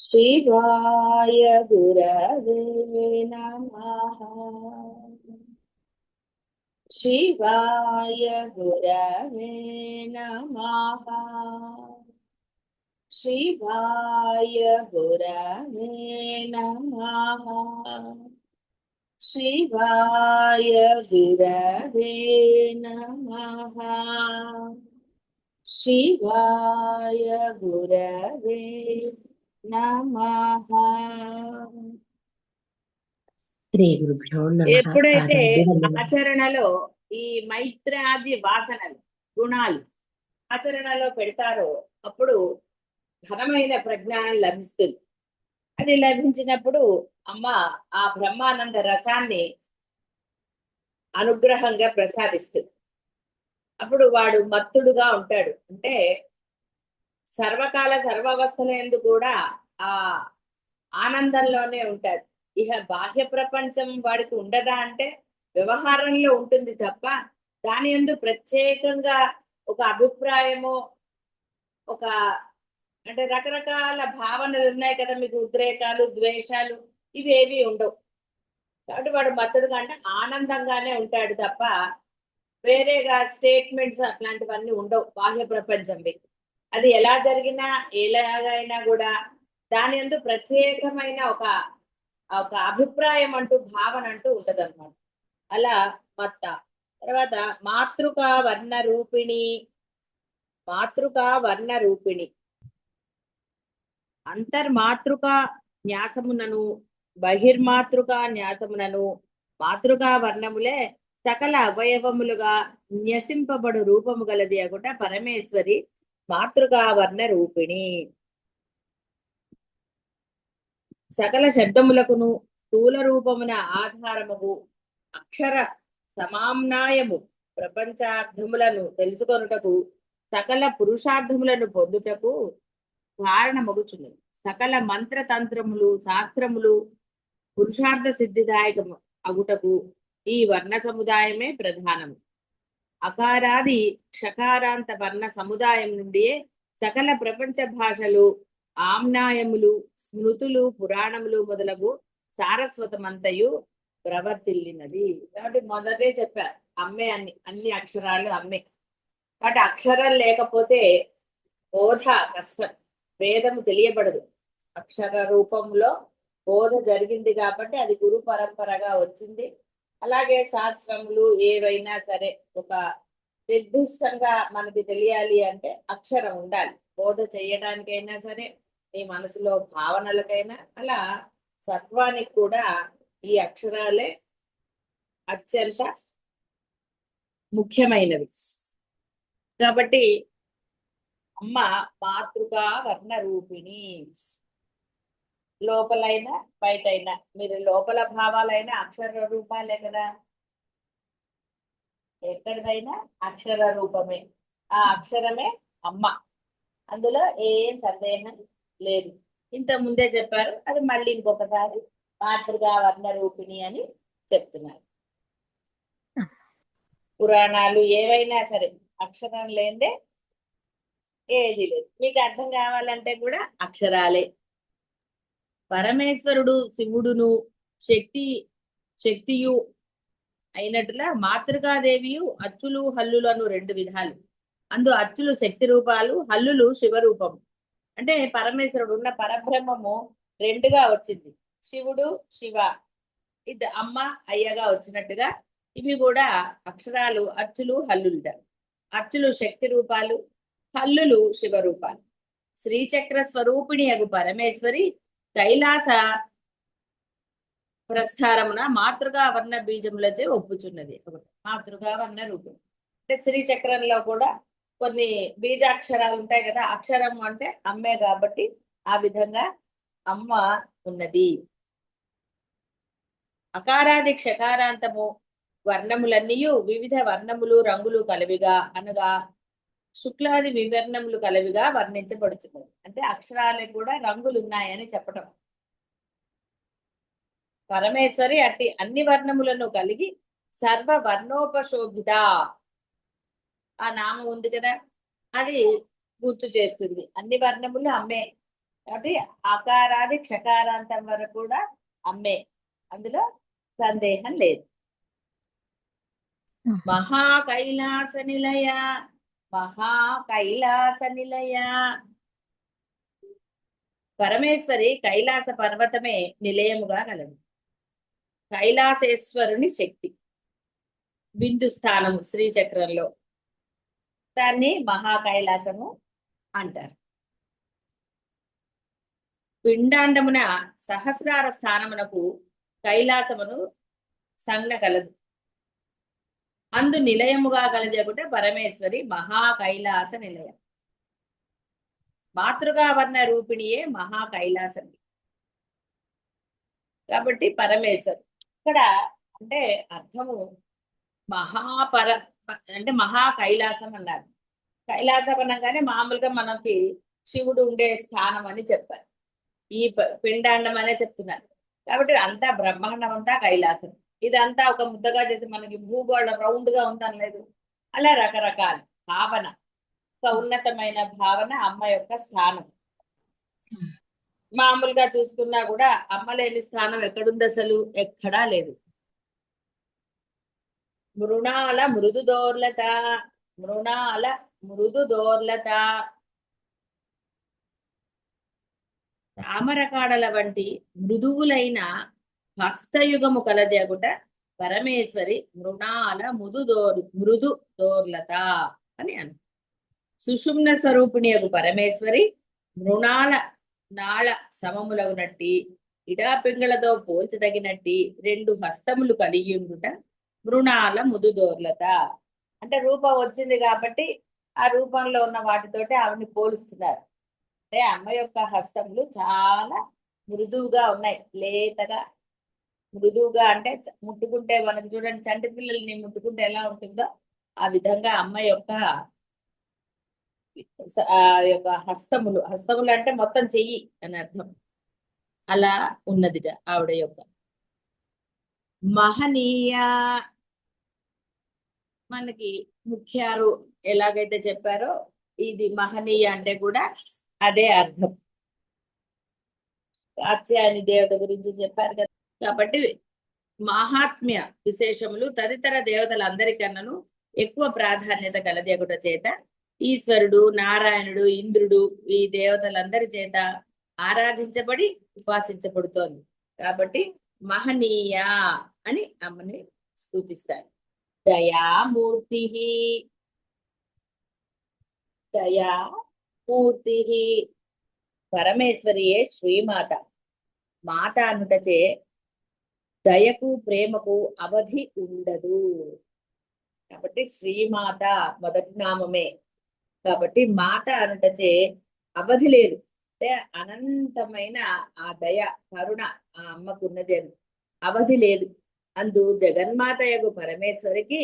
शिवाय गुरवे नमः। शिवाय गुरवे नमः। शिवाय गुरवे नमः। शिवाय गुरवे नमः। शिवाय गुरवे नमः। శ్రీ గురుభ్యో నమః. ఎప్పుడైతే పాదాభివందనం. ఆచరణలో ఈ మైత్రాది వాసనలు గుణాలు ఆచరణలో పెడతారో అప్పుడు ఘనమైన ప్రజ్ఞానం లభిస్తుంది. అది లభించినప్పుడు అమ్మ ఆ బ్రహ్మానంద రసాన్ని అనుగ్రహంగా ప్రసాదిస్తుంది. అప్పుడు వాడు మత్తుడుగా ఉంటాడు. అంటే సర్వకాల సర్వావస్థలందు కూడా ఆ ఆనందంలోనే ఉంటాడు. ఇహ బాహ్య ప్రపంచం వాడికి ఉండదా అంటే వ్యవహారంలో ఉంటుంది తప్ప దాని యందు ప్రత్యేకంగా ఒక అభిప్రాయము, ఒక అంటే రకరకాల భావనలు ఉన్నాయి కదా, మీకు ఉద్రేకాలు, ద్వేషాలు ఇవేవి ఉండవు. కాబట్టి వాడు మత్తుడుగా అంటే ఆనందంగానే ఉంటాడు తప్ప వేరేగా స్టేట్మెంట్స్ అట్లాంటివన్నీ ఉండవు బాహ్య ప్రపంచం. అది ఎలా జరిగినా ఎలాగైనా కూడా దాని యందు ప్రత్యేకమైన ఒక ఒక అభిప్రాయం అంటూ భావన అంటూ ఉంటదన్నమాట. అలా మత్త. తర్వాత మాతృకా వర్ణ రూపిణి. మాతృకా వర్ణ రూపిణి అంతర్మాతృకా న్యాసమునను బహిర్మాతృకా న్యాసమునను మాతృకా వర్ణములే సకల అవయవములుగా న్యసింపబడు రూపము గలది అగుట పరమేశ్వరి మాతృకా వర్ణ రూపిణి. సకల శబ్దములకును స్థూల రూపమున ఆధారముగు అక్షర సమామ్నాయము ప్రపంచార్థములను తెలుసుకొనుటకు సకల పురుషార్థములను పొందుటకు కారణమగుచున్నది. సకల మంత్రతంత్రములు శాస్త్రములు పురుషార్థ సిద్ధిదాయకము అగుటకు ఈ వర్ణ సముదాయమే ప్రధానము. అకారాది క్షకారాంత వర్ణ సముదాయం నుండియే సకల ప్రపంచ భాషలు, ఆమ్నాయములు, స్మృతులు, పురాణములు మొదలగు సారస్వతమంతయు ప్రవర్తిల్లినది. కాబట్టి మొదటే చెప్పారు అమ్మే అన్ని అక్షరాలు అమ్మే. కాబట్టి అక్షరం లేకపోతే బోధ కష్టం, వేదము తెలియబడదు. అక్షర రూపంలో బోధ జరిగింది కాబట్టి అది గురు పరంపరగా వచ్చింది. అలాగే శాస్త్రములు ఏవైనా సరే ఒక నిర్దిష్టంగా మనకి తెలియాలి అంటే అక్షరం ఉండాలి. బోధ చేయడానికైనా సరే, మీ మనసులో భావనలకైనా, అలా సత్వానికి కూడా ఈ అక్షరాలే అత్యంత ముఖ్యమైనవి. కాబట్టి అమ్మ మాతృగా వర్ణ రూపిణి. లోపలైనా బయటైనా మీరు లోపల భావాలైనా అక్షర రూపాలే కదా, ఎక్కడిదైనా అక్షర రూపమే. ఆ అక్షరమే అమ్మ, అందులో ఏం సందేహం లేదు. ఇంత ముందే చెప్పారు, అది మళ్ళీ ఇంకొకసారి మాతృగా వర్ణ రూపిణి అని చెప్తున్నారు. పురాణాలు ఏవైనా సరే అక్షరం లేదే ఏది లేదు. మీకు అర్థం కావాలంటే కూడా అక్షరాలే. పరమేశ్వరుడు శివుడును శక్తియు అయినట్టులా మాతృకాదేవియు అచ్చులు హల్లులను రెండు విధాలు. అందు అచ్చులు శక్తి రూపాలు, హల్లులు శివరూపము. అంటే పరమేశ్వరుడు ఉన్న పరబ్రహ్మము రెండుగా వచ్చింది. శివుడు శివ, ఇది అమ్మ అయ్యగా వచ్చినట్టుగా ఇవి కూడా అక్షరాలు అచ్చులు హల్లులుట. అచ్చులు శక్తి రూపాలు, హల్లులు శివరూపాలు. శ్రీచక్ర స్వరూపిణి అగు పరమేశ్వరి కైలాస ప్రస్థారమున మాతృగా వర్ణ బీజములచే ఒప్పుచున్నది. మాతృగా వర్ణ రూపం అంటే శ్రీచక్రంలో కూడా కొన్ని బీజాక్షరాలు ఉంటాయి కదా, అక్షరం అంటే అమ్మే కాబట్టి ఆ విధంగా అమ్మ ఉన్నది. అకారాది క్షకారాంతము వర్ణములన్నీయు వివిధ వర్ణములు రంగులు కలవిగా అనగా శుక్లాది వివర్ణములు కలవిగా వర్ణించబడుచున్నది. అంటే అక్షరాలకు కూడా రంగులు ఉన్నాయని చెప్పటం. పరమేశ్వరి అట్టి అన్ని వర్ణములను కలిగి సర్వ వర్ణోపశోభిత ఆ నామం ఉంది కదా, అది గుర్తు చేస్తుంది. అన్ని వర్ణములు అమ్మే. కాబట్టి అకారాది క్షకారాంతం వరకు కూడా అమ్మే, అందులో సందేహం లేదు. మహా కైలాస నిలయ, మహా కైలాస నిలయ. పరమేశ్వరి కైలాస పర్వతమే నిలయముగా కలదు. కైలాసేశ్వరుని శక్తి బిందు స్థానము శ్రీచక్రంలో, దాన్ని మహా కైలాసము అంటారు. పిండాండమున సహస్రార స్థానమునకు కైలాసమును సంజ్ఞ కలదు. అందు నిలయముగా కలజేకుట పరమేశ్వరి మహా కైలాస నిలయం. మాతృగా వర్ణ రూపిణియే మహా కైలాసం. కాబట్టి పరమేశ్వరి ఇక్కడ అంటే అర్థము మహాపర అంటే మహా కైలాసం అన్నారు. కైలాసం అనగానే మామూలుగా మనకి శివుడు ఉండే స్థానం అని చెప్పారు. ఈ పిండాండం అనే చెప్తున్నారు. కాబట్టి అంతా బ్రహ్మాండం అంతా కైలాసం. ఇదంతా ఒక ముద్దగా చేసి మనకి భూగోళం రౌండ్ గా ఉందనలేదు. అలా రకరకాల భావన, ఒక ఉన్నతమైన భావన అమ్మ యొక్క స్థానం. మామూలుగా చూసుకున్నా కూడా అమ్మ లేని స్థానం ఎక్కడుంది? అసలు ఎక్కడా లేదు. మృణాల మృదు దోర్లత, మృణాల మృదు దోర్లత. తామరకాడల వంటి మృదువులైన హస్తయుగము కలదగుట పరమేశ్వరి మృణాల మృదు దోర్లత అని అను. సుషుమ్న స్వరూపిణియగు పరమేశ్వరి మృణాల నాళ సమములగునట్టి ఇడాపింగళతో పోల్చదగినట్టి రెండు హస్తములు కలిగి ఉండుట మృణాల ముదుదోర్లత. అంటే రూపం వచ్చింది కాబట్టి ఆ రూపంలో ఉన్న వాటితోటి ఆవిడని పోలుస్తున్నారు. అంటే అమ్మ యొక్క హస్తములు చాలా మృదువుగా ఉన్నాయి, లేతగా మృదువుగా. అంటే ముట్టుకుంటే మనకు చూడండి, చంటి పిల్లల్ని ముట్టుకుంటే ఎలా ఉంటుందో ఆ విధంగా అమ్మ యొక్క హస్తములు, హస్తములు అంటే మొత్తం చెయ్యి అని అర్థం, అలా ఉన్నదిగా ఆవిడ యొక్క. మహనీయ మనకి ముఖ్యారు ఎలాగైతే చెప్పారో ఇది మహనీయ అంటే కూడా అదే అర్థం. కాత్యాయని దేవత గురించి చెప్పారు కదా. కాబట్టి మహాత్మ్య విశేషములు తదితర దేవతలందరికన్నను ఎక్కువ ప్రాధాన్యత కలదేగుట చేత ఈశ్వరుడు, నారాయణుడు, ఇంద్రుడు ఈ దేవతలందరి చేత ఆరాధించబడి ఉపాసించబడుతోంది. కాబట్టి మహనీయ అని అమ్మని స్థూపిస్తారు. దయామూర్తి, దయామూర్తి పరమేశ్వరియే శ్రీమాత. మాత అనుటచే దయకు ప్రేమకు అవధి ఉండదు. కాబట్టి శ్రీమాత మొదటి నామమే. కాబట్టి మాత అనుటచే అవధి లేదు. అంటే అనంతమైన ఆ దయ, కరుణ ఆ అమ్మకు ఉన్నది అని అవధి లేదు. అందు జగన్మాతయగు పరమేశ్వరికి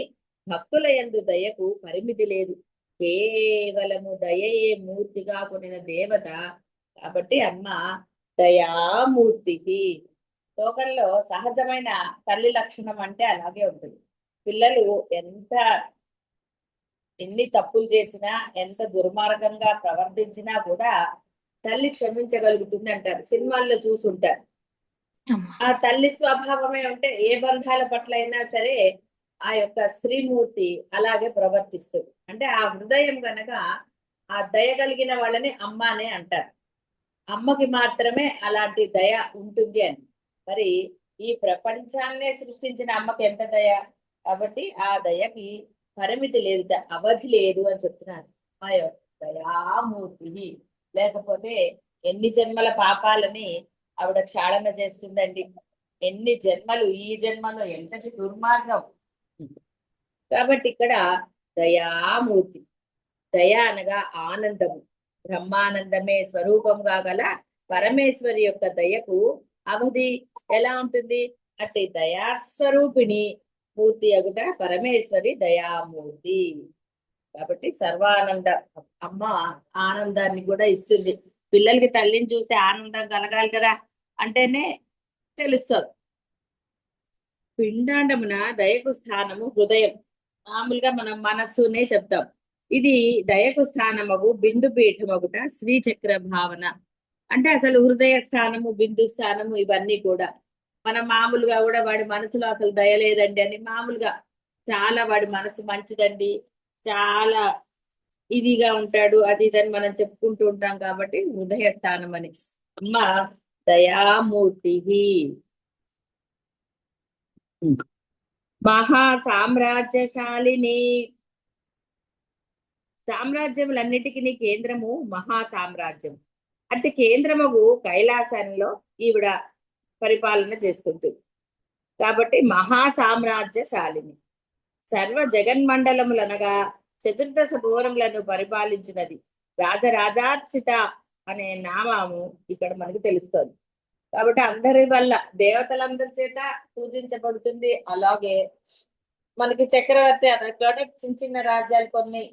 భక్తుల యందు దయకు పరిమితి లేదు. కేవలము దయయే మూర్తిగా కొనిన దేవత. కాబట్టి అమ్మ దయామూర్తి. లోకంలో సహజమైన తల్లి లక్షణం అంటే అలాగే ఉంటుంది. పిల్లలు ఎన్ని తప్పులు చేసినా, ఎంత దుర్మార్గంగా ప్రవర్తించినా కూడా తల్లి క్షమించగలుగుతుంది అంటారు. సినిమాల్లో చూసుంటారు. ఆ తల్లి స్వభావమే ఉంటే ఏ బంధాల పట్ల అయినా సరే ఆ యొక్క స్త్రీమూర్తి అలాగే ప్రవర్తిస్తుంది. అంటే ఆ హృదయం గనక ఆ దయ కలిగిన వాళ్ళని అమ్మ అనే అంటారు. అమ్మకి మాత్రమే అలాంటి దయ ఉంటుంది అని. మరి ఈ ప్రపంచాన్నే సృష్టించిన అమ్మకి ఎంత దయ. కాబట్టి ఆ దయకి పరిమితి లేదు, అవధి లేదు అని చెప్తున్నారు. ఆ యొక్క దయామూర్తి. లేకపోతే ఎన్ని జన్మల పాపాలని ఆవిడ క్షాళన చేస్తుందండి. ఎన్ని జన్మలు, ఈ జన్మలో ఎంతటి దుర్మార్గం. కాబట్టి ఇక్కడ దయామూర్తి. దయ అనగా ఆనందము, బ్రహ్మానందమే స్వరూపంగా గల పరమేశ్వరి యొక్క దయకు అవధి ఎలా ఉంటుంది? అట్టి దయాస్వరూపిణి మూర్తి అగుట పరమేశ్వరి దయామూర్తి. కాబట్టి సర్వానంద అమ్మ ఆనందాన్ని కూడా ఇస్తుంది. పిల్లలకి తల్లిని చూస్తే ఆనందం కలగాలి కదా, అంటేనే తెలుస్తుంది. పిండాండమున దయకు స్థానము హృదయం. మామూలుగా మనం మనస్సునే చెప్తాం. ఇది దయకు స్థానమగు బిందు పీఠమగుట శ్రీచక్ర భావన. అంటే అసలు హృదయ స్థానము, బిందు స్థానము ఇవన్నీ కూడా మనం మామూలుగా కూడా వాడి మనసులో అసలు దయ లేదండి అని మామూలుగా చాలా వాడి మనసు మంచిదండి, చాలా ఇదిగా ఉంటాడు, అది ఇదని మనం చెప్పుకుంటూ ఉంటాం కాబట్టి హృదయ స్థానం అని. అమ్మ దయామూర్తి మహా సామ్రాజ్యశాలిని. సామ్రాజ్యములన్నిటికీ కేంద్రము మహా సామ్రాజ్యం. అంటే కేంద్రము కైలాసంలో ఈవిడ పరిపాలన చేస్తుంటుంది కాబట్టి మహా సామ్రాజ్యశాలిని. సర్వ జగన్మండలములనగా చతుర్దశ భువనములను పరిపాలించినది రాజరాజార్చిత అనే నామము ఇక్కడ మనకి తెలుస్తుంది. కాబట్టి అందరి వల్ల దేవతలందరి చేత పూజించబడుతుంది. అలాగే మనకి చక్రవర్తి అన్నట్లోనే చిన్న చిన్న రాజ్యాలు కొన్ని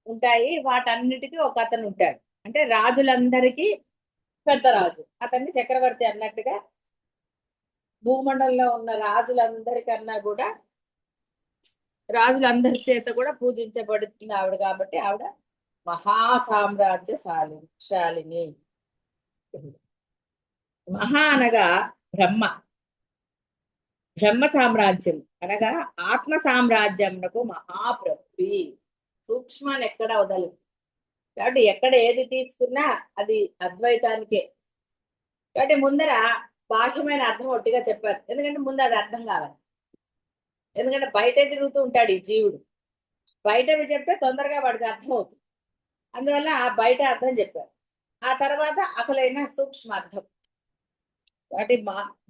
ఉంటాయి, వాటన్నిటికీ ఒక అతను ఉంటాడు. అంటే రాజులందరికీ పెద్ద రాజు అతన్ని చక్రవర్తి అన్నట్టుగా భూమండలంలో ఉన్న రాజులందరికన్నా కూడా రాజులందరి చేత కూడా పూజించబడుతుంది ఆవిడ. కాబట్టి ఆవిడ మహా సామ్రాజ్యశాలిని. మహా అనగా బ్రహ్మ, బ్రహ్మ సామ్రాజ్యం అనగా ఆత్మ సామ్రాజ్యంకు మహాప్రభు. సూక్ష్మాన్ని ఎక్కడ వదలు. కాబట్టి ఎక్కడ ఏది తీసుకున్నా అది అద్వైతానికే. కాబట్టి ముందర బాహ్యమైన అర్థం ఒట్టిగా చెప్పారు, ఎందుకంటే ముందు అది అర్థం కావాలి. ఎందుకంటే బయట తిరుగుతూ ఉంటాడు ఈ జీవుడు, బయటవి చెప్తే తొందరగా వాడికి అర్థం అవుతుంది. అందువల్ల ఆ బయట అర్థం చెప్పారు, ఆ తర్వాత అసలైన సూక్ష్మార్థం. వాటి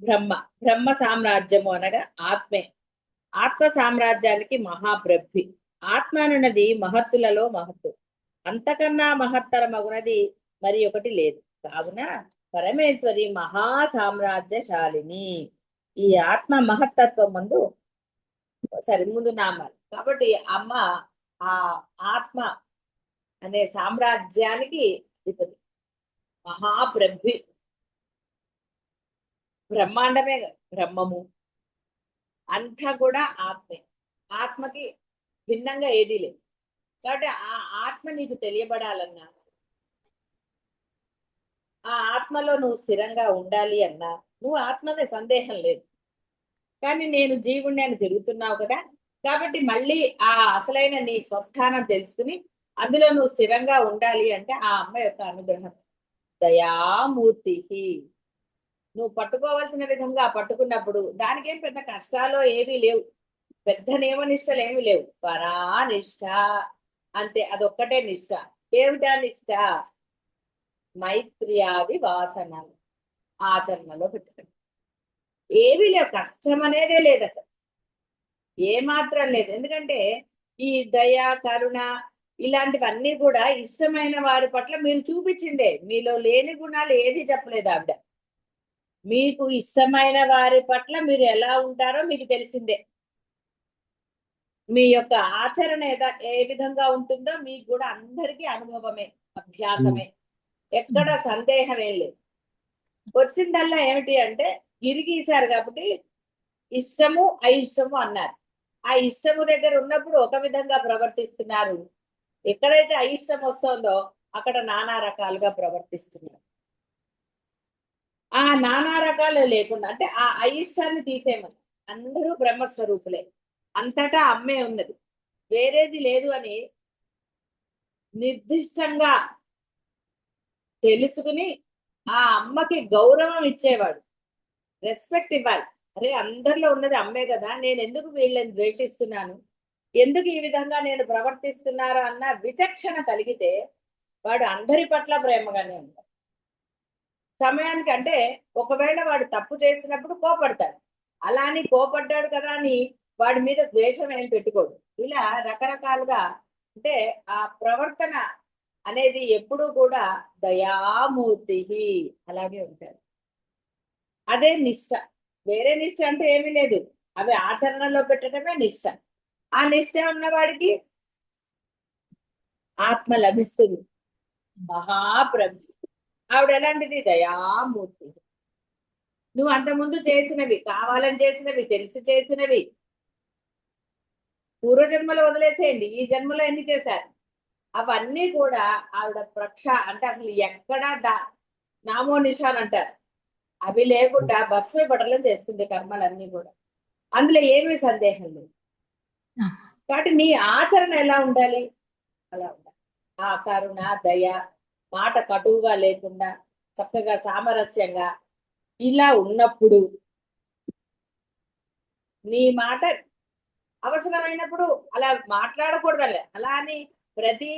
బ్రహ్మ, బ్రహ్మ సామ్రాజ్యము అనగా ఆత్మే. ఆత్మ సామ్రాజ్యానికి మహాబ్రహ్మి. ఆత్మ అనున్నది మహత్తులలో మహత్తు, అంతకన్నా మహత్తరమగునది మరి ఒకటి లేదు. కావున పరమేశ్వరి మహా సామ్రాజ్యశాలిని. ఈ ఆత్మ మహత్తత్వం ముందు సరే ముందు నామాలు. కాబట్టి అమ్మ ఆ ఆత్మ అనే సామ్రాజ్యానికి అధిపతి, మహాబ్రహ్మి. బ్రహ్మాండమే బ్రహ్మము, అంతా కూడా ఆత్మే. ఆత్మకి భిన్నంగా ఏదీ లేదు. కాబట్టి ఆ ఆత్మ నీకు తెలియబడాలన్నా, ఆ ఆత్మలో నువ్వు స్థిరంగా ఉండాలి అన్నా నువ్వు ఆత్మనే, సందేహం లేదు. కానీ నేను జీవుణ్ణి అని తిరుగుతున్నావు కదా, కాబట్టి మళ్ళీ ఆ అసలైన నీ స్వస్థానం తెలుసుకుని అందులో నువ్వు స్థిరంగా ఉండాలి అంటే ఆ అమ్మ యొక్క అనుగ్రహం. దయామూర్తి. నువ్వు పట్టుకోవాల్సిన విధంగా పట్టుకున్నప్పుడు దానికేం పెద్ద కష్టాలు ఏమీ లేవు, పెద్ద నియమనిష్టలు ఏమీ లేవు. పరానిష్ట అంతే, అదొక్కటే నిష్ట. ఏమిటా నిష్ట? మైత్రియాది వాసనలు ఆచరణలో పెట్టడం. ఏమీ లేవు, కష్టం అనేదే లేదు అసలు, ఏమాత్రం లేదు. ఎందుకంటే ఈ దయ, కరుణ ఇలాంటివన్నీ కూడా ఇష్టమైన వారి పట్ల మీరు చూపించిందే. మీలో లేని గుణాలు ఏది చెప్పలేదు ఆవిడ. మీకు ఇష్టమైన వారి పట్ల మీరు ఎలా ఉంటారో మీకు తెలిసిందే. మీ యొక్క ఆచరణ ఏ విధంగా ఉంటుందో మీకు కూడా అందరికీ అనుభవమే, అభ్యాసమే, ఎక్కడ సందేహం ఏం లేదు. వచ్చిందల్లా ఏమిటి అంటే గిరిగీశారు కాబట్టి ఇష్టము అయిష్టము అన్నారు. ఆ ఇష్టము దగ్గర ఉన్నప్పుడు ఒక విధంగా ప్రవర్తిస్తున్నారు, ఎక్కడైతే అయిష్టం వస్తుందో అక్కడ నానా రకాలుగా ప్రవర్తిస్తున్నారు. ఆ నానా రకాలు లేకుండా అంటే ఆ అయిష్టాన్ని తీసేయమని. అందరూ బ్రహ్మస్వరూపులే, అంతటా అమ్మే ఉన్నది, వేరేది లేదు అని నిర్దిష్టంగా తెలుసుకుని ఆ అమ్మకి గౌరవం ఇచ్చేవాడు, రెస్పెక్ట్ ఇవ్వాలి. అరే అందరిలో ఉన్నది అమ్మే కదా, నేను ఎందుకు వీళ్ళని ద్వేషిస్తున్నాను, ఎందుకు ఈ విధంగా నేను ప్రవర్తిస్తున్నారా అన్న విచక్షణ కలిగితే వాడు అందరి పట్ల ప్రేమగానే ఉంటాడు. సమయానికి అంటే ఒకవేళ వాడు తప్పు చేసినప్పుడు కోపడతాడు, అలా అని కోపడ్డాడు కదా అని వాడి మీద ద్వేషం ఏం పెట్టుకోడు. ఇలా రకరకాలుగా అంటే ఆ ప్రవర్తన అనేది ఎప్పుడూ కూడా దయామూర్తి అలాగే ఉంటాడు. అదే నిష్ట. వేరే నిష్ట అంటే ఏమీ లేదు, అవి ఆచరణలో పెట్టడమే నిష్ట. ఆ నిష్ట ఉన్నవాడికి ఆత్మ లభిస్తుంది. మహాప్రభు ఆవిడ ఎలాంటిది? దయామూర్తి. నువ్వు అంతకుముందు చేసినవి, కావాలని చేసినవి, తెలిసి చేసినవి, పూర్వజన్మలో వదిలేసేయండి, ఈ జన్మలో ఎన్ని చేశారు అవన్నీ కూడా ఆవిడ అంటే అసలు ఎక్కడా నామో నిషాన్ అంటారు. అవి లేకుండా భస్మే పటలం చేస్తుంది కర్మలన్నీ కూడా. అందులో ఏమీ సందేహం లేదు. కాబట్టి నీ ఆచరణ ఎలా ఉండాలి? అలా ఉండాలి. ఆ కరుణ, దయ, మాట కటువుగా లేకుండా చక్కగా సామరస్యంగా ఇలా ఉన్నప్పుడు నీ మాట అవసరమైనప్పుడు అలా మాట్లాడకూడదలే. అలా అని ప్రతి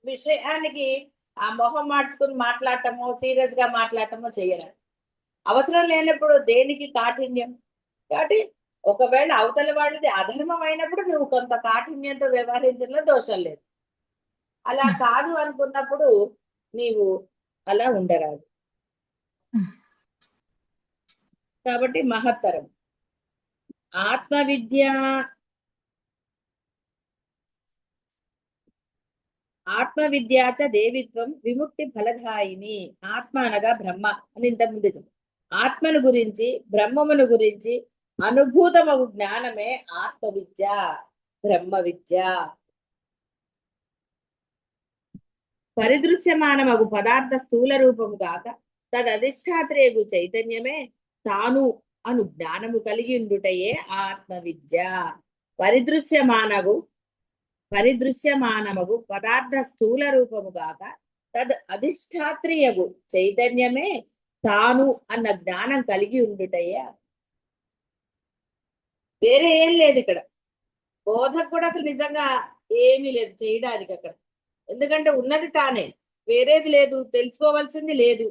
విషయానికి ఆ మొహం మార్చుకుని మాట్లాడటమో సీరియస్ గా మాట్లాడటమో చేయరు. అవసరం లేనప్పుడు దేనికి కాఠిన్యం? కాబట్టి ఒకవేళ అవతల వాళ్ళది అధర్మం అయినప్పుడు నువ్వు కొంత కాఠిన్యంతో వ్యవహరించడంలో దోషం లేదు. అలా కాదు అనుకున్నప్పుడు నీవు అలా ఉండరాదు. కాబట్టి మహత్తరం. ఆత్మవిద్య ఆత్మవిద్యాచ దేవిత్వం విముక్తి ఫలదాయిని. ఆత్మ అనగా బ్రహ్మ అని ఇంతకుముందు చెప్పాను. ఆత్మను గురించి బ్రహ్మమును గురించి అనుభూతమగు జ్ఞానమే ఆత్మవిద్య, బ్రహ్మ విద్య. పరిదృశ్యమానమగు పదార్థ స్థూల రూపము గాక తదధిష్టాత్రేగు చైతన్యమే తాను అను జ్ఞానము కలిగి ఉండుటయే ఆత్మవిద్య. పరిదృశ్యమానమగు పదార్థ స్థూల రూపము గాక తద్ అధిష్టాత్రియగు చైతన్యమే తాను అన్న జ్ఞానం కలిగి ఉండుటయే. వేరే ఏం లేదు ఇక్కడ. బోధకు కూడా అసలు నిజంగా ఏమీ లేదు చేయడానికి అక్కడ. ఎందుకంటే ఉన్నది తానే, వేరేది లేదు, తెలుసుకోవాల్సింది లేదు.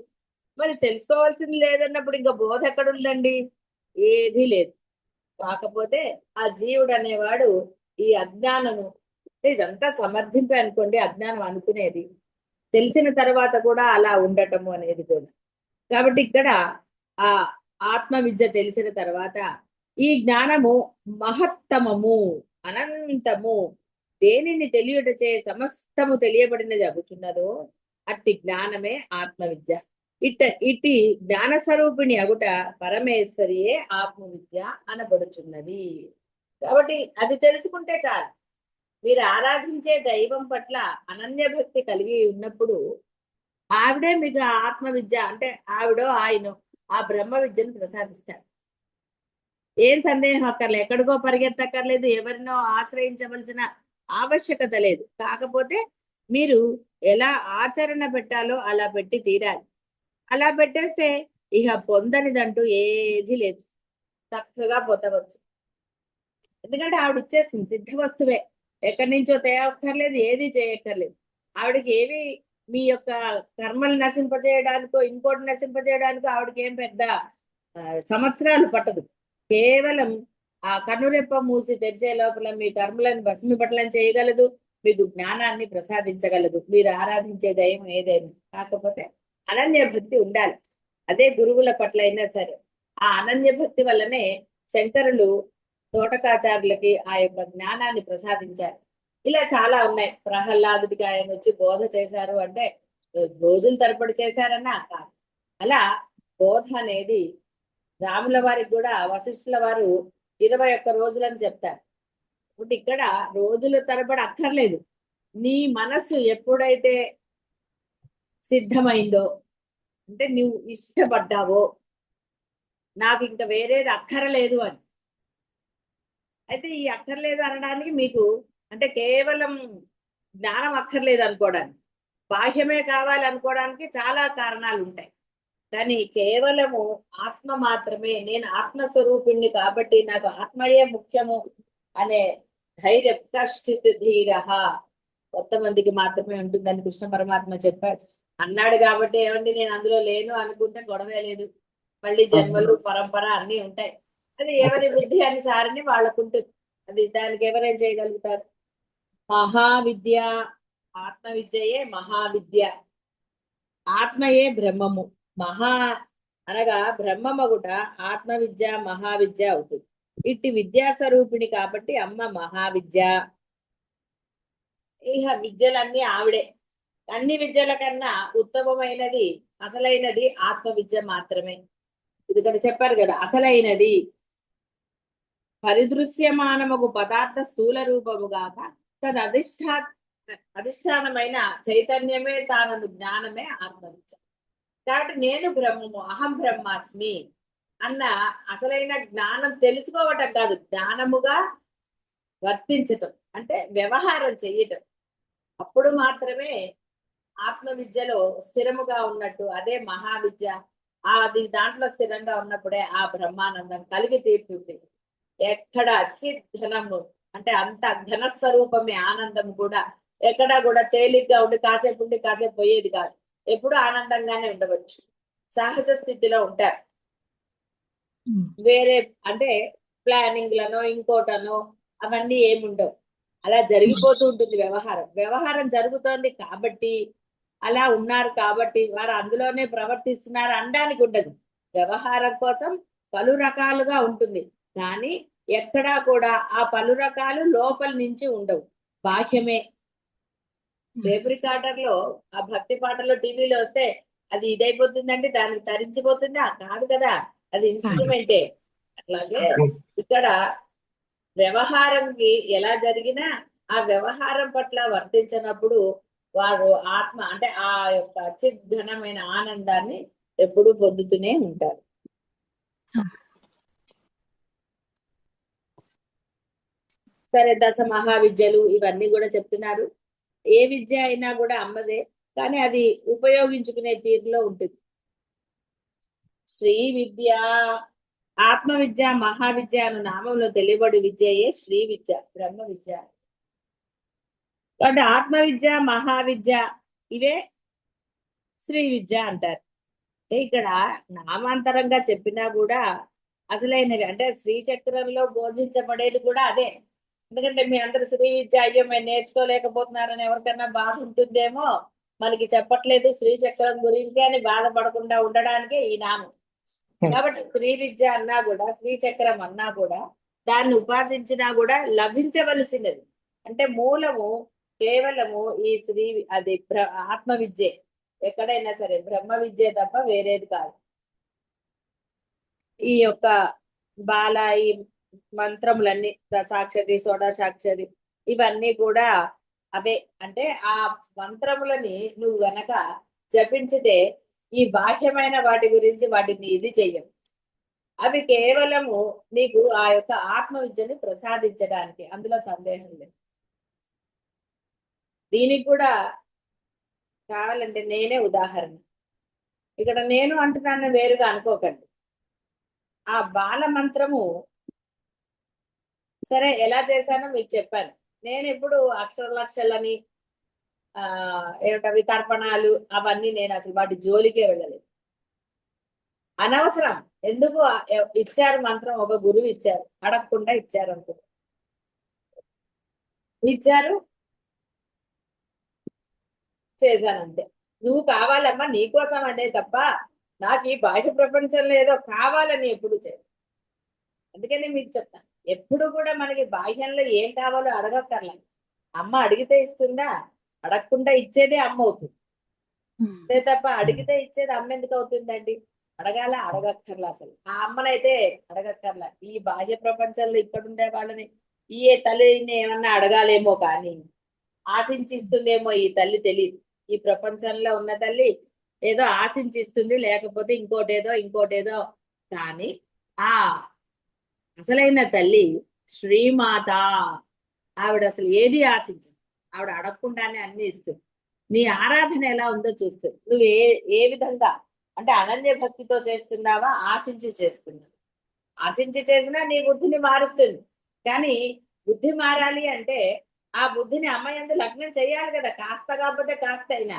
మరి తెలుసుకోవాల్సింది లేదన్నప్పుడు ఇంకా బోధ ఎక్కడ ఉందండి? ఏదీ లేదు. కాకపోతే ఆ జీవుడు అనేవాడు ఈ అజ్ఞానము, ఇదంతా సమర్థింపే అనుకోండి అజ్ఞానం అనుకునేది, తెలిసిన తర్వాత కూడా అలా ఉండటము అనేది కూడా. కాబట్టి ఇక్కడ ఆ ఆత్మ విద్య తెలిసిన తర్వాత ఈ జ్ఞానము మహత్తమము, అనంతము, దేనిని తెలియటచే సమస్తము తెలియబడిన జరుగుతున్నదో అట్టి జ్ఞానమే ఆత్మ విద్య. ఇట్టి జ్ఞాన స్వరూపిణి అగుట పరమేశ్వరియే ఆత్మ విద్య అనబడుచున్నది. కాబట్టి అది తెలుసుకుంటే చాలు. మీరు ఆరాధించే దైవం పట్ల అనన్య భక్తి కలిగి ఉన్నప్పుడు ఆవిడే మీకు ఆత్మ విద్య అంటే ఆవిడో ఆయనో ఆ బ్రహ్మ విద్యను ప్రసాదిస్తారు. ఏం సందేహం అక్కర్లేదు, ఎక్కడికో పరిగెత్తక్కర్లేదు, ఎవరినో ఆశ్రయించవలసిన ఆవశ్యకత లేదు. కాకపోతే మీరు ఎలా ఆచరణ పెట్టాలో అలా పెట్టి తీరాలి. అలా పెట్టేస్తే ఇక పొందనిదంటూ ఏది లేదు, చక్కగా పొందవచ్చు. ఎందుకంటే ఆవిడ ఇచ్చేస్తుంది సిద్ధ వస్తువే, ఎక్కడి నుంచో తేయక్కర్లేదు, ఏది చేయక్కర్లేదు. ఆవిడకి ఏవి మీ యొక్క కర్మలు నశింపజేయడానికో ఇంకోటి నశింపజేయడానికో ఆవిడకి ఏం పెద్ద సంవత్సరాలు పట్టదు. కేవలం ఆ కన్నురెప్ప మూసి తెరిచే లోపల మీ కర్మలను భస్మీపటలం చేయగలదు, మీకు జ్ఞానాన్ని ప్రసాదించగలదు. మీరు ఆరాధించే దైవం ఏదైనా. కాకపోతే అనన్య భక్తి ఉండాలి. అదే గురువుల పట్ల అయినా సరే. ఆ అనన్య భక్తి వల్లనే శంకరులు తోటకాచార్యులకి ఆ యొక్క జ్ఞానాన్ని ప్రసాదించారు. ఇలా చాలా ఉన్నాయి. ప్రహ్లాదుడికి ఆయన వచ్చి బోధ చేశారు అంటే రోజుల తరబడి చేశారన్నా కాదు. అలా బోధ అనేది రాముల వారికి కూడా వశిష్ఠుల వారు 21 రోజులని చెప్తారు. ఇప్పుడు ఇక్కడ రోజుల తరబడి అక్కర్లేదు. నీ మనస్సు ఎప్పుడైతే సిద్ధమైందో, అంటే నువ్వు ఇష్టపడ్డావో, నాకు ఇంకా వేరేది అక్కరలేదు అని. అయితే ఈ అక్కర్లేదు అనడానికి మీకు అంటే కేవలం జ్ఞానం అక్కర్లేదు అనుకోవడానికి, బాహ్యమే కావాలి అనుకోవడానికి చాలా కారణాలు ఉంటాయి. కానీ కేవలము ఆత్మ మాత్రమే, నేను ఆత్మస్వరూపిణ్ణి కాబట్టి నాకు ఆత్మయే ముఖ్యము అనే ధైర్యం, కష్టిత్ ధీర కొంతమందికి మాత్రమే ఉంటుందని కృష్ణ పరమాత్మ చెప్పాడు. అన్నాడు కాబట్టి ఏమండి నేను అందులో లేను అనుకుంటే గొడవే లేదు. మళ్ళీ జన్మలు పరంపర అన్ని ఉంటాయి. అది ఎవరి బుద్ధి అనుసారని వాళ్ళకుంటుంది. అది దానికి ఎవరేం చేయగలుగుతారు? మహావిద్య, ఆత్మ విద్యయే మహావిద్య. ఆత్మయే బ్రహ్మము. మహా అనగా బ్రహ్మమగుట ఆత్మ విద్య మహావిద్య అవుతుంది. ఇట్టి విద్యా స్వరూపిణి కాబట్టి అమ్మ మహావిద్య. ఇహ విద్యలన్నీ ఆవిడే. అన్ని విద్యల కన్నా ఉత్తమమైనది, అసలైనది ఆత్మ విద్య మాత్రమే. ఇది ఇక్కడ చెప్పారు కదా, అసలైనది పరిదృశ్యమానముగు పదార్థ స్థూల రూపము గాక తద్ అధిష్టానమైన చైతన్యమే తానను జ్ఞానమే ఆత్మ విద్య. కాబట్టి నేను బ్రహ్మము, అహం బ్రహ్మాస్మి అన్న అసలైన జ్ఞానం తెలుసుకోవటం కాదు, జ్ఞానముగా వర్తించటం అంటే వ్యవహారం చెయ్యటం. అప్పుడు మాత్రమే ఆత్మ విద్యలో స్థిరముగా ఉన్నట్టు, అదే మహావిద్య. అది దాంట్లో స్థిరంగా ఉన్నప్పుడే ఆ బ్రహ్మానందం కలిగి తీరుతుంది. ఎక్కడ చిద్ధనము అంటే అంత ఘన స్వరూపమే ఆనందం కూడా, ఎక్కడా కూడా తేలిగ్గా ఉండి కాసేపు ఉండి కాసేపు పోయేది కాదు. ఎప్పుడు ఆనందంగానే ఉండవచ్చు, సహజ స్థితిలో ఉంటారు. వేరే అంటే ప్లానింగ్ లను ఇంకోటనో అవన్నీ ఏముండవు. అలా జరిగిపోతూ ఉంటుంది వ్యవహారం. వ్యవహారం జరుగుతోంది కాబట్టి, అలా ఉన్నారు కాబట్టి వారు అందులోనే ప్రవర్తిస్తున్నారు అనడానికి ఉండదు. వ్యవహారం కోసం పలు రకాలుగా ఉంటుంది, కానీ ఎక్కడా కూడా ఆ పలు రకాలు లోపల నుంచి ఉండవు, బాహ్యమే. టేప్ రికార్డర్ లో ఆ భక్తి పాటలో టీవీలో వస్తే అది ఇదైపోతుందంటే దానికి తరించిపోతుందా? కాదు కదా, అది ఇన్స్ట్రుమెంటే. అట్లాగే ఇక్కడ వ్యవహారంకి ఎలా జరిగినా ఆ వ్యవహారం పట్ల వర్తించినప్పుడు వారు ఆత్మ అంటే ఆ యొక్క చిద్ఘనమైన ఆనందాన్ని ఎప్పుడూ పొందుతూనే ఉంటారు. సరే, దశ మహావిద్యలు ఇవన్నీ కూడా చెప్తున్నారు. ఏ విద్య అయినా కూడా అమ్మదే, కానీ అది ఉపయోగించుకునే తీరులో ఉంటుంది. శ్రీ విద్య, ఆత్మ విద్య, మహావిద్య అన్న నామంలో తెలియబడి విద్యయే శ్రీ విద్య, బ్రహ్మ విద్య. కాబట్టి ఆత్మ విద్య, మహావిద్య ఇవే శ్రీ విద్య అంటారు. అంటే ఇక్కడ నామాంతరంగా చెప్పినా కూడా అసలైనవి అంటే శ్రీచక్రంలో బోధించబడేది కూడా అదే. ఎందుకంటే మీ అందరు శ్రీ విద్య అయ్యో మేము నేర్చుకోలేకపోతున్నారని ఎవరికైనా బాధ ఉంటుందేమో, మనకి చెప్పట్లేదు శ్రీచక్రం గురించి అని బాధపడకుండా ఉండడానికే ఈ నామం. కాబట్టి శ్రీ విద్య అన్నా కూడా, శ్రీచక్రం అన్నా కూడా, దాన్ని ఉపాసించినా కూడా లభించవలసినది. అంటే మూలము కేవలము ఈ శ్రీ అది ఆత్మ విద్యే. ఎక్కడైనా సరే బ్రహ్మ విద్య తప్ప వేరేది కాదు. ఈ యొక్క బాల ఈ మంత్రములన్నీ దశాక్షరి, షోడశాక్షరి ఇవన్నీ కూడా అవే. అంటే ఆ మంత్రములని నువ్వు గనక జపించితే ఈ బాహ్యమైన వాటి గురించి వాటిని ఇది చెయ్యం. అవి కేవలము నీకు ఆ యొక్క ఆత్మ విద్యని ప్రసాదించడానికి, అందులో సందేహం లేదు. దీనికి కూడా కావాలంటే నేనే ఉదాహరణ. ఇక్కడ నేను అంటున్నాను వేరుగా అనుకోకండి. ఆ బాల మంత్రము సరే ఎలా చేశానో మీకు చెప్పాను. నేను ఇప్పుడు అక్షర లక్షలని ఏమిటవి తర్పణాలు అవన్నీ నేను అసలు వాటి జోలికే వెళ్ళలేదు. అనవసరం. ఎందుకు ఇచ్చారు మంత్రం, ఒక గురువు ఇచ్చారు, అడగకుండా ఇచ్చారు అనుకో, ఇచ్చారు చేశాను అంతే. నువ్వు కావాలమ్మా నీకోసం అనే తప్ప నాకు ఈ బాహ్య ప్రపంచంలో ఏదో కావాలని ఎప్పుడు చేయదు. అందుకని మీకు చెప్తాను, ఎప్పుడు కూడా మనకి బాహ్యంలో ఏం కావాలో అడగక్కర్లే. అమ్మ అడిగితే ఇస్తుందా? అడగకుండా ఇచ్చేదే అమ్మ అవుతుంది. అంతే తప్ప అడిగితే ఇచ్చేది అమ్మ ఎందుకు అవుతుందండి? అడగాల, అడగక్కర్లా. అసలు ఆ అమ్మనైతే అడగక్కర్లా. ఈ బాహ్య ప్రపంచంలో ఇక్కడ ఉండే వాళ్ళని ఈ తల్లిని ఏమన్నా అడగాలేమో, కానీ ఆశించిస్తుందేమో ఈ తల్లి తెలియదు. ఈ ప్రపంచంలో ఉన్న తల్లి ఏదో ఆశించిస్తుంది, లేకపోతే ఇంకోటేదో. కానీ ఆ అసలైన తల్లి శ్రీమాత, ఆవిడ అసలు ఏది ఆశించదు. ఆవిడ అడగకుండానే అన్ని ఇస్తుంది. నీ ఆరాధన ఎలా ఉందో చూస్తుంది. నువ్వు ఏ విధంగా అంటే అనన్య భక్తితో చేస్తున్నావా, ఆశించి చేస్తున్నావా? ఆశించి చేసినా నీ బుద్ధిని మారుస్తుంది. కానీ బుద్ధి మారాలి అంటే ఆ బుద్ధిని అమ్మాయందు లగ్నం చేయాలి కదా, కాస్త కాకపోతే కాస్త అయినా.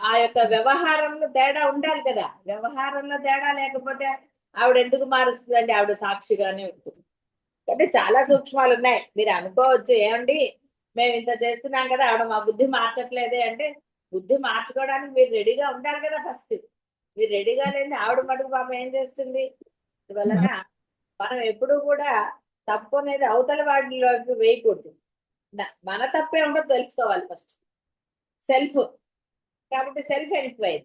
ఆ యొక్క వ్యవహారంలో తేడా ఉండాలి కదా. వ్యవహారంలో తేడా లేకపోతే ఆవిడ ఎందుకు మారుస్తుందండి? ఆవిడ సాక్షిగానే ఉంటుంది. అంటే చాలా సూక్ష్మాలు ఉన్నాయి. మీరు అనుకోవచ్చు, ఏమండి మేము ఇంత చేస్తున్నాం కదా, ఆవిడ మా బుద్ధి మార్చట్లేదే అంటే, బుద్ధి మార్చుకోవడానికి మీరు రెడీగా ఉండాలి కదా ఫస్ట్. మీరు రెడీగా లేని ఆవిడ మటుకు పాపం ఏం చేస్తుంది? అందువలన మనం ఎప్పుడు కూడా తప్పు అనేది అవతల వాటిలోకి వేయకూడదు. మన తప్పే ఉండదు తెలుసుకోవాలి ఫస్ట్. సెల్ఫ్. కాబట్టి సెల్ఫ్ ఎంక్వైరీ.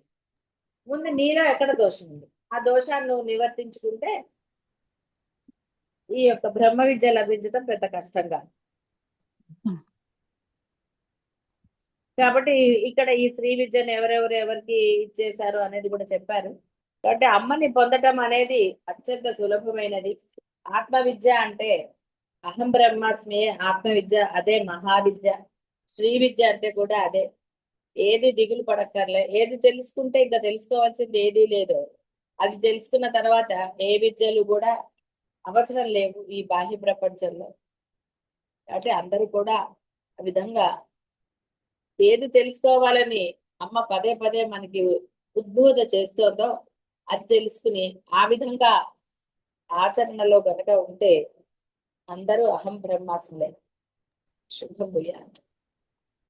ముందు నీలో ఎక్కడ దోషం ఉంది, ఆ దోషాన్ని నువ్వు నివర్తించుకుంటే ఈ యొక్క బ్రహ్మ విద్య లభించడం పెద్ద కష్టంగా. కాబట్టి ఇక్కడ ఈ శ్రీ విద్యను ఎవరికి ఇచ్చేశారు అనేది కూడా చెప్పారు. కాబట్టి అమ్మని పొందటం అనేది అత్యంత సులభమైనది. ఆత్మ విద్య అంటే అహం బ్రహ్మాస్మి ఆత్మ విద్య, అదే మహావిద్య. శ్రీ విద్య అంటే కూడా అదే. ఏది దిగులు పడక్కర్లే, ఏది తెలుసుకుంటే ఇంకా తెలుసుకోవాల్సింది ఏదీ లేదు. అది తెలుసుకున్న తర్వాత ఏ విద్యలు కూడా అవసరం లేవు ఈ బాహ్య ప్రపంచంలో. కాబట్టి అందరూ కూడా ఆ విధంగా ఏది తెలుసుకోవాలని అమ్మ పదే పదే మనకి ఉద్బోధ చేస్తోందో అది తెలుసుకుని ఆ విధంగా ఆచరణలో గనక ఉంటే అందరూ అహం బ్రహ్మాస్ములే. శుభం భూయాత్.